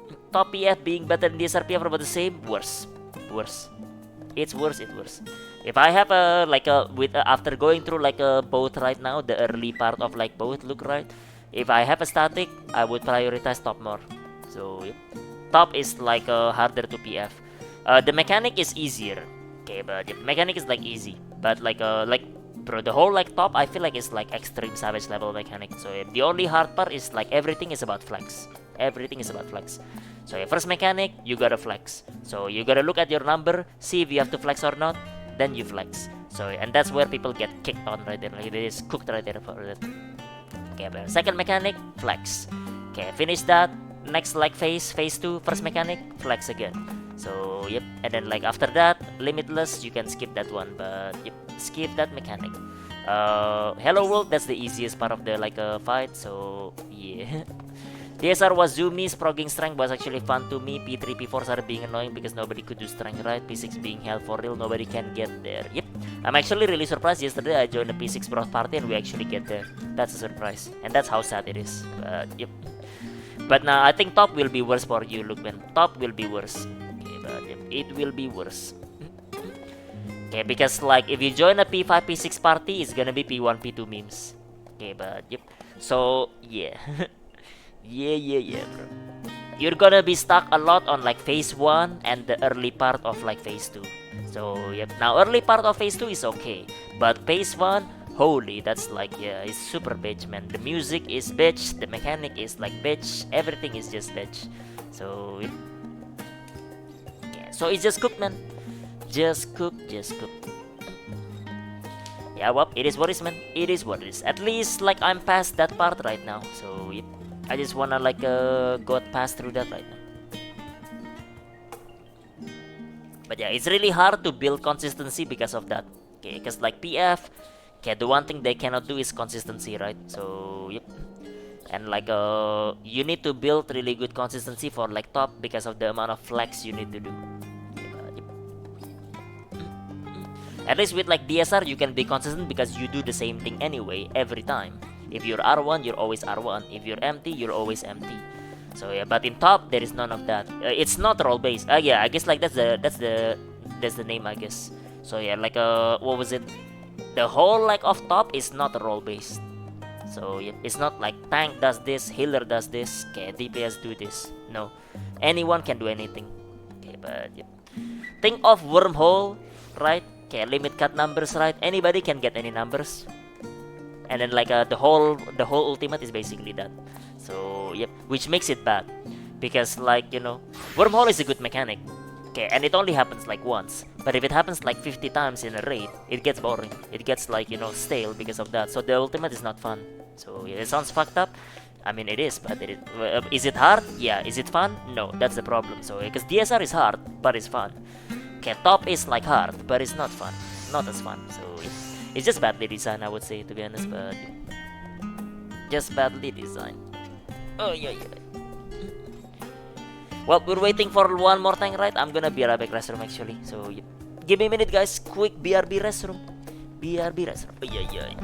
So top PF being better than DSR PF about the same, worse. It's worse. If I have a like a with after going through like a both right now, the early part of like both look right. If I have a static, I would prioritize top more. So yep. Top is like harder to PF. The mechanic is easier. Okay, but the mechanic is like easy, but like bro, the whole like top I feel like it's like extreme savage level mechanic. So the only hard part is like everything is about flex. Everything is about flex. So first mechanic, you gotta flex. So you gotta look at your number, see if you have to flex or not, then you flex. So and that's where people get kicked on right there. Like it is cooked right there for that. Okay, but second mechanic, flex. Okay, finish that. Next like phase 2, first mechanic, flex again. So yep, and then like after that, limitless, you can skip that one, but yep, skip that mechanic. Hello world, that's the easiest part of the like fight. So yeah. DSR was zoomies, progging strength was actually fun to me. P3, P4 started being annoying because nobody could do strength right. P6 being hell for real, nobody can get there. Yep, I'm actually really surprised. Yesterday I joined a P6 broth party and we actually get there. That's a surprise, and that's how sad it is. Yep. But now I think top will be worse for you, Lukman. Top will be worse. Okay, but yep, it will be worse. Okay, because like if you join a P5, P6 party, it's gonna be P1, P2 memes. Okay, but yep. So yeah. Yeah, bro. You're gonna be stuck a lot on like phase 1 and the early part of like phase 2. So yep, now early part of phase 2 is okay, but phase 1, holy, that's like, yeah, it's super bitch, man. The music is bitch, the mechanic is like bitch, everything is just bitch. So yep. Yeah, so it's just cook, man. Just cook. Yeah, well, it is what it is, man. It is what it is. At least like I'm past that part right now. So yep. I just wanna like go past through that right now. But yeah, it's really hard to build consistency because of that. Okay, because like PF, okay, the one thing they cannot do is consistency, right? So yep. And like you need to build really good consistency for like top because of the amount of flex you need to do. Yep. At least with like DSR, you can be consistent because you do the same thing anyway every time. If you're R1, you're always R1. If you're empty, you're always empty. So yeah, but in top there is none of that. It's not role based. Yeah, I guess like that's the name, I guess. So yeah, like what was it? The whole like of top is not role based. So yeah, it's not like tank does this, healer does this, okay, DPS do this. No, anyone can do anything. Okay, but yeah. Think of wormhole, right? Okay, limit cut numbers, right? Anybody can get any numbers. And then like the whole ultimate is basically that. So yep, which makes it bad because like wormhole is a good mechanic, okay, and it only happens like once. But if it happens like 50 times in a raid, it gets boring. It gets like stale because of that. So the ultimate is not fun. So yeah, it sounds fucked up. I mean it is, but is it hard? Yeah. Is it fun? No, that's the problem. So because DSR is hard, but it's fun. Okay, top is like hard, but it's not fun. Not as fun. So yeah. It's just badly designed, I would say, to be honest, but just badly designed. Oh yeah. Well, we're waiting for one more thing, right? I'm gonna be right back restroom actually. So yeah. Give me a minute, guys. Quick BRB restroom. BRB restroom. Oh yeah.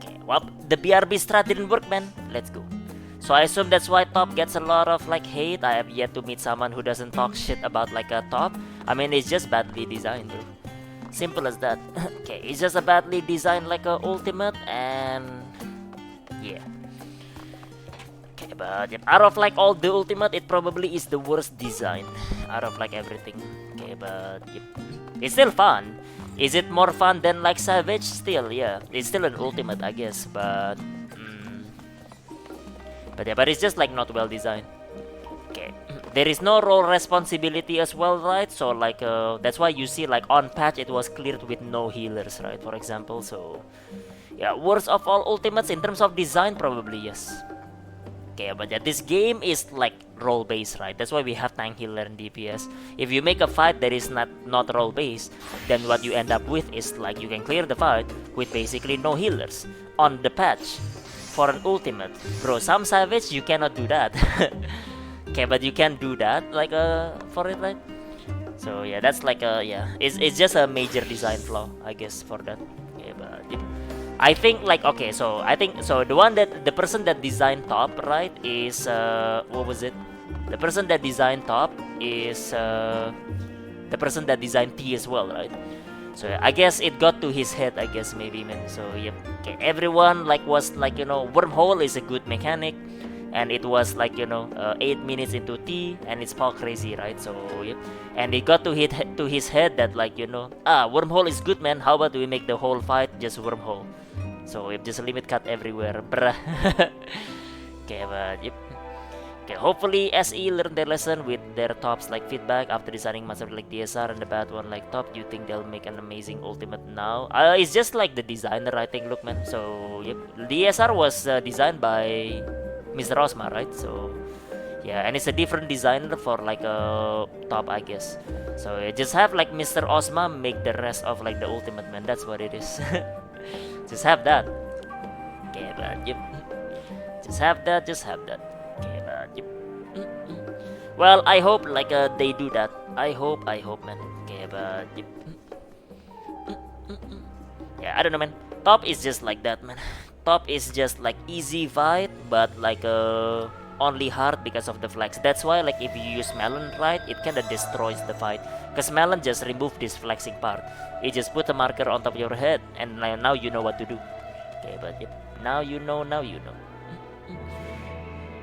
Okay. Well, the BRB strat didn't work, man. Let's go. So I assume that's why top gets a lot of like hate. I have yet to meet someone who doesn't talk shit about like a top. I mean, it's just badly designed, bro. Simple as that. Okay, it's just a badly designed like a ultimate, and yeah. Okay, but yep, out of like all the ultimate, it probably is the worst design out of like everything. Okay, but yep, it's still fun. Is it more fun than like Savage? Still, yeah, it's still an ultimate, I guess. But yeah, but it's just like not well designed. Okay, there is no role responsibility as well, right? So like that's why you see like on patch it was cleared with no healers, right, for example. So yeah, worst of all ultimates in terms of design, probably yes. Okay, but yeah, this game is like role based, right? That's why we have tank, healer, and DPS. If you make a fight that is not role based, then what you end up with is like you can clear the fight with basically no healers on the patch for an ultimate. Bro, some Savage you cannot do that. Okay, but you can do that like for it, right? So yeah, that's like yeah, it's just a major design flaw, I guess, for that. Okay, but yeah. I think like okay, so I think so the person that designed top, right, is what was it? The person that designed top is the person that designed T as well, right? So I guess it got to his head, I guess maybe man. So yep, okay, everyone like was like wormhole is a good mechanic, and it was like 8 minutes into T, and it's all crazy, right? So yep, and it got to his head that like wormhole is good, man. How about we make the whole fight just wormhole? So if just limit cut everywhere, bruh. Okay, but yep. Okay, hopefully SE learned their lesson with their tops like feedback after designing master like DSR and the bad one like top. Do you think they'll make an amazing ultimate now? It's just like the designer, I think. Look, man. So yep, DSR was designed by Mr. Osma, right? So yeah, and it's a different designer for like a top, I guess. So just have like Mr. Osma make the rest of like the ultimate, man. That's what it is. Just have that. Okay, but yep. Just have that. Just have that. Okay, but yep. Well, I hope like they do that. I hope, man. Okay, but yep. Yeah, I don't know, man. Top is just like that, man. Top is just like easy fight, but like only hard because of the flex. That's why like if you use melon right, it kinda destroys the fight. Cause melon just remove this flexing part. It just put a marker on top of your head, and now you know what to do. Okay, but yep. Now you know.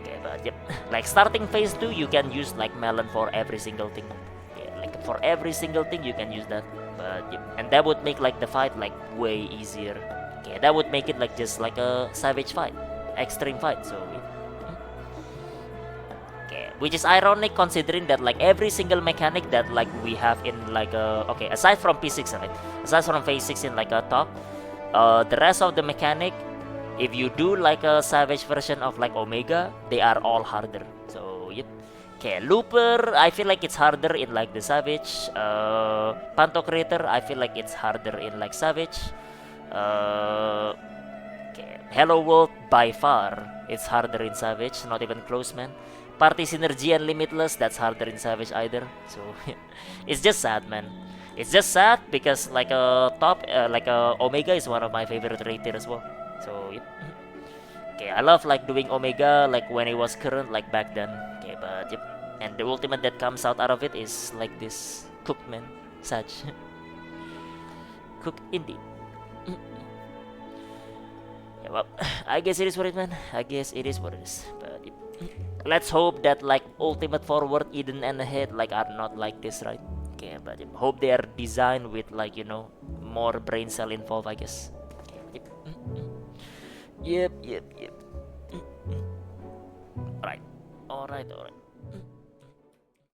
Okay, but yep. Like starting phase 2, you can use like melon for every single thing. Okay, like for every single thing you can use that. But yep. And that would make like the fight like way easier. Okay, that would make it like just like a savage fight, extreme fight. So yep. Okay, which is ironic considering that like every single mechanic that like we have in like okay, aside from P6, right? Aside from phase 6 in like a top, the rest of the mechanic, if you do like a savage version of like Omega, they are all harder. So yep. Okay, Looper, I feel like it's harder in like the Savage. Pantocrator, I feel like it's harder in like Savage. Okay, Hello World, by far, it's harder in Savage, not even close, man. Party Synergy and Limitless, that's harder in Savage either. So it's just sad, man. It's just sad because like a top, like a Omega is one of my favorite rated as well. So yep. Okay, I love like doing Omega like when it was current like back then. Okay, but yep. And the ultimate that comes out of it is like this Cook, man. Such Cook indeed. Yeah, well, I guess it is what it, man. I guess it is what it is. But yep. Let's hope that like ultimate forward Eden and ahead like are not like this, right? Okay, but yep. Hope they are designed with like more brain cell involved, I guess. Yep. Yep. Alright.